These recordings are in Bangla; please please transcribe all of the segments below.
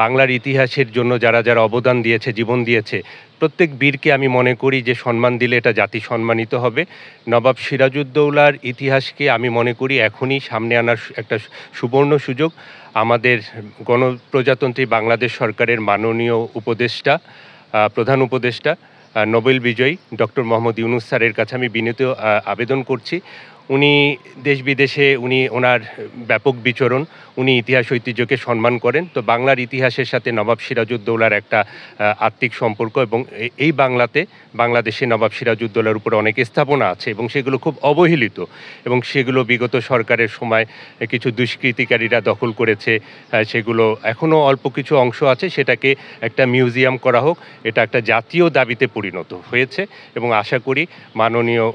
বাংলার ইতিহাসের জন্য যারা যারা অবদান দিয়েছে, জীবন দিয়েছে, প্রত্যেক বীরকে আমি মনে করি যে সম্মান দিলে এটা জাতি সম্মানিত হবে। নবাব সিরাজউদ্দৌলার ইতিহাসকে আমি মনে করি এখনই সামনে আনার একটা সুবর্ণ সুযোগ। আমাদের গণপ্রজাতন্ত্রী বাংলাদেশ সরকারের মাননীয় উপদেষ্টা, প্রধান উপদেষ্টা, নোবেল বিজয়ী ডক্টর মোহাম্মদ ইউনূস স্যারের কাছে আমি বিনীত আবেদন করছি। উনি দেশ-বিদেশে ওনার ব্যাপক বিচরণ, উনি ইতিহাস ঐতিহ্যকে সম্মান করেন। তো বাংলার ইতিহাসের সাথে নবাব সিরাজউদ্দৌলার একটা আত্মিক সম্পর্ক, এবং এই বাংলাদেশে নবাব সিরাজউদ্দৌলার উপরে অনেক স্থাপনা আছে এবং সেগুলো খুব অবহেলিত, এবং সেগুলো বিগত সরকারের সময় কিছু দুষ্কৃতিকারীরা দখল করেছে। সেগুলো এখনও অল্প কিছু অংশ আছে, সেটাকে একটা মিউজিয়াম করা হোক। এটা একটা জাতীয় দাবিতে পরিণত হয়েছে এবং আশা করি মাননীয়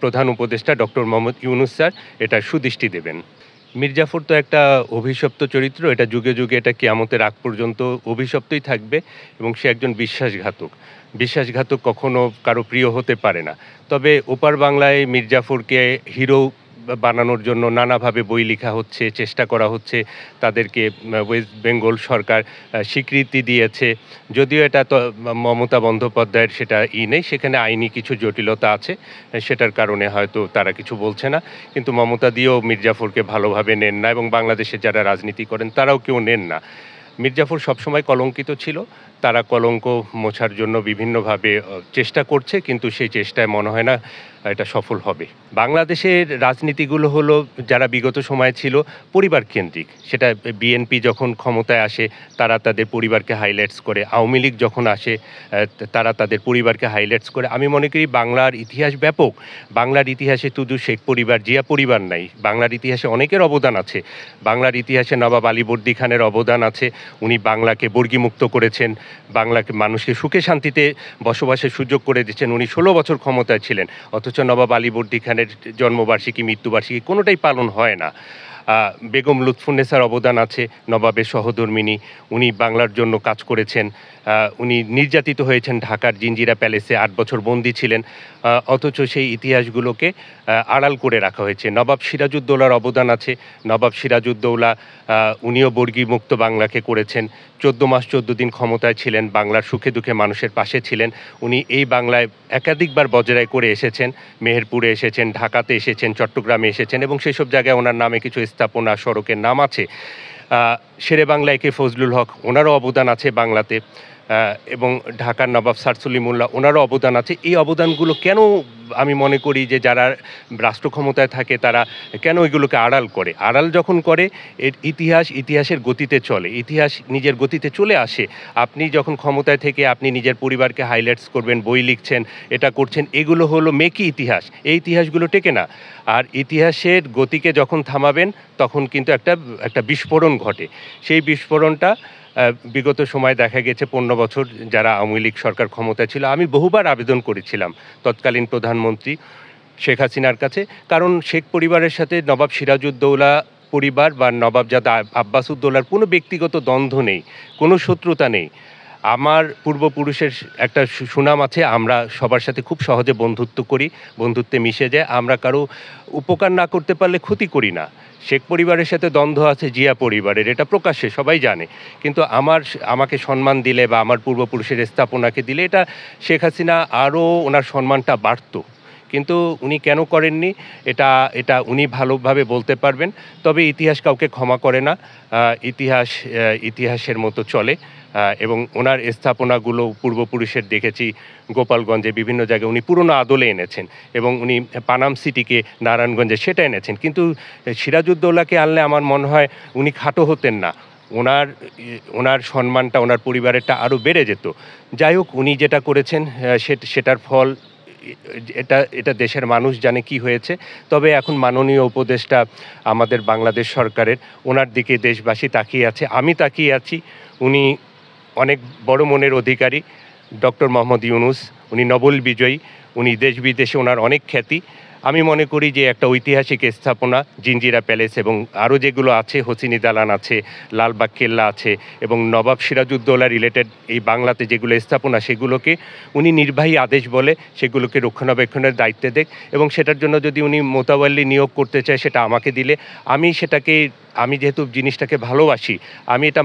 প্রধান উপদেষ্টা ডক্টর মোহাম্মদ ইউনূস স্যার এটা সুদৃষ্টি দেবেন। মীর জাফর তো একটা অভিশপ্ত চরিত্র, এটা যুগে যুগে, এটা কিয়ামতের আগ পর্যন্ত অভিশপ্তই থাকবে, এবং সে একজন বিশ্বাসঘাতক। বিশ্বাসঘাতক কখনো কারো প্রিয় হতে পারে না। তবে ওপার বাংলায় মীর জাফরকে হিরো বানানোর জন্য নানাভাবে বই লেখা হচ্ছে, চেষ্টা করা হচ্ছে। তাদেরকে ওয়েস্ট বেঙ্গল সরকার স্বীকৃতি দিয়েছে, যদিও এটা তো মমতা বন্দ্যোপাধ্যায়ের সেটা নেই, সেখানে আইনি কিছু জটিলতা আছে, সেটার কারণে হয়তো তারা কিছু বলছে না। কিন্তু মমতা দিয়েও মীর জাফরকে ভালোভাবে নেন না, এবং বাংলাদেশে যারা রাজনীতি করেন তারাও কেউ নেন না। মীর জাফর সবসময় কলঙ্কিত ছিল, তারা কলঙ্ক মোছার জন্য বিভিন্নভাবে চেষ্টা করছে, কিন্তু সেই চেষ্টায় মনে হয় না এটা সফল হবে। বাংলাদেশের রাজনীতিগুলো হলো, যারা বিগত সময় ছিল পরিবার কেন্দ্রিক, সেটা বিএনপি যখন ক্ষমতায় আসে তারা তাদের পরিবারকে হাইলাইটস করে, আওয়ামী লীগ যখন আসে তারা তাদের পরিবারকে হাইলাইটস করে। আমি মনে করি বাংলার ইতিহাস ব্যাপক। বাংলার ইতিহাসে শুধু শেখ পরিবার, জিয়া পরিবার নাই, বাংলার ইতিহাসে অনেকের অবদান আছে। বাংলার ইতিহাসে নবাব আলীবর্দী খানের অবদান আছে। উনি বাংলাকে বর্গীমুক্ত করেছেন, বাংলাকে মানুষকে সুখে শান্তিতে বসবাসের সুযোগ করে দিচ্ছেন। উনি 16 বছর ক্ষমতায় ছিলেন, অথচ নবাব আলীবর্দী খানের জন্মবার্ষিকী, মৃত্যুবার্ষিকী কোনোটাই পালন হয় না। বেগম লুৎফুন্নেসার অবদান আছে, নবাবের সহধর্মিণী, উনি বাংলার জন্য কাজ করেছেন। উনি নির্যাতিত হয়েছেন, ঢাকার জিঞ্জিরা প্যালেসে 8 বছর বন্দী ছিলেন, অথচ সেই ইতিহাসগুলোকে আড়াল করে রাখা হয়েছে। নবাব সিরাজউদ্দৌলার অবদান আছে। নবাব সিরাজউদ্দৌলা উনিও বর্গীমুক্ত বাংলাকে করেছেন। 14 মাস 14 দিন ক্ষমতায় ছিলেন, বাংলার সুখে দুঃখে মানুষের পাশে ছিলেন। উনি এই বাংলায় একাধিকবার বজরায় করে এসেছেন, মেহেরপুরে এসেছেন, ঢাকাতে এসেছেন, চট্টগ্রামে এসেছেন, এবং সেসব জায়গায় ওনার নামে কিছু স্থাপনা, সড়কের নাম আছে। শেরে বাংলা একে ফজলুল হক, ওনারও অবদান আছে বাংলাতে, এবং ঢাকার নবাব স্যার সলিমুল্লাহ, ওনারও অবদান আছে। এই অবদানগুলো কেন, আমি মনে করি যে যারা রাষ্ট্র ক্ষমতায় থাকে তারা কেন এগুলোকে আড়াল করে? আড়াল যখন করে, ইতিহাসের গতিতে চলে, ইতিহাস নিজের গতিতে চলে আসে। আপনি যখন ক্ষমতায় থেকে আপনি নিজের পরিবারকে হাইলাইটস করবেন, বই লিখছেন, এটা করছেন, এগুলো হলো মেকি ইতিহাস। এই ইতিহাসগুলো টেকে না। আর ইতিহাসের গতিকে যখন থামাবেন তখন কিন্তু একটা বিস্ফোরণ ঘটে। সেই বিস্ফোরণটা বিগত সময় দেখা গেছে 15 বছর যারা আওয়ামী লীগ সরকার ক্ষমতায় ছিল, আমি বহুবার আবেদন করেছিলাম তৎকালীন প্রধানমন্ত্রী শেখ হাসিনার কাছে, কারণ শেখ পরিবারের সাথে নবাব সিরাজউদ্দৌলা পরিবার বা নবাবজাদা আব্বাস উদ্দৌলার কোনো ব্যক্তিগত দ্বন্দ্ব নেই, কোনো শত্রুতা নেই। আমার পূর্বপুরুষের একটা সুনাম আছে, আমরা সবার সাথে খুব সহজে বন্ধুত্ব করি, বন্ধুত্বে মিশে যায়, আমরা কারো উপকার না করতে পারলে ক্ষতি করি না। শেখ পরিবারের সাথে দ্বন্দ্ব আছে জিয়া পরিবারের, এটা প্রকাশ্যে সবাই জানে। কিন্তু আমাকে সম্মান দিলে বা আমার পূর্বপুরুষের স্থাপনাকে দিলে এটা শেখ হাসিনা আরও ওনার সম্মানটা বাড়ত। কিন্তু উনি কেন করেননি, এটা উনি ভালোভাবে বলতে পারবেন। তবে ইতিহাস কাউকে ক্ষমা করে না, ইতিহাসের মতো চলে। এবং ওনার স্থাপনাগুলো পূর্বপুরুষের দেখেছি গোপালগঞ্জে, বিভিন্ন জায়গায় উনি পুরনো আদলে এনেছেন, এবং উনি পানাম সিটিকে নারায়ণগঞ্জে সেটা এনেছেন। কিন্তু সিরাজউদ্দৌলাকে আনলে আমার মনে হয় উনি খাটো হতেন না, ওনার সম্মানটা, ওনার পরিবারেরটা আরও বেড়ে যেত। যাই হোক, উনি যেটা করেছেন সেটার ফল এটা দেশের মানুষ জানে কি হয়েছে। তবে এখন মাননীয় উপদেষ্টা আমাদের বাংলাদেশ সরকারের, ওনার দিকে দেশবাসী তাকিয়ে আছে, আমি তাকিয়ে আছি। উনি অনেক বড় মনের অধিকারী, ডক্টর মোহাম্মদ ইউনূস, উনি নোবেল বিজয়ী, উনি দেশ বিদেশে ওনার অনেক খ্যাতি। আমি মনে করি যে একটা ঐতিহাসিক স্থাপনা জিঞ্জিরা প্যালেস এবং আরও যেগুলো আছে হোসিনি দালান আছে, লালবাগ কেল্লা আছে এবং নবাব সিরাজউদ্দৌলা রিলেটেড এই বাংলাতে যেগুলো স্থাপনা সেগুলোকে উনি নির্বাহী আদেশ বলে সেগুলোকে রক্ষণাবেক্ষণের দায়িত্বে দেখ এবং সেটার জন্য যদি উনি মোতাওয়াল্লি নিয়োগ করতে চায় সেটা আমাকে দিলে আমি যেহেতু জিনিসটাকে ভালোবাসি, আমি এটা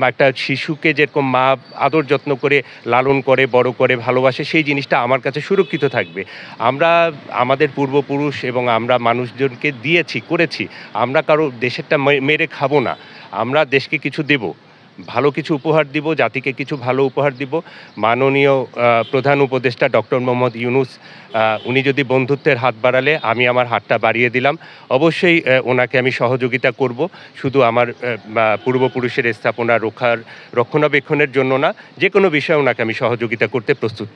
একটা শিশুকে যেরকম মা আদর যত্ন করে লালন করে, বড় করে, ভালোবাসে সেই জিনিসটা আমার কাছে সুরক্ষিত থাকবে। আমরা আমাদের পূর্বপুরুষ এবং আমরা মানুষজনকে দিয়েছি, করেছি। আমরা কারো দেশেরটা মেরে খাবো না। আমরা দেশকে কিছু দেব। ভালো কিছু উপহার দিব, জাতিকে কিছু ভালো উপহার দিব। মাননীয় প্রধান উপদেষ্টা ডক্টর মোহাম্মদ ইউনূস উনি যদি বন্ধুত্বের হাত বাড়ালে আমি আমার হাতটা বাড়িয়ে দিলাম। অবশ্যই ওনাকে আমি সহযোগিতা করব। শুধু আমার পূর্বপুরুষের স্থাপনা রক্ষণাবেক্ষণের জন্য না, যেকোনো বিষয়ে ওনাকে আমি সহযোগিতা করতে প্রস্তুত।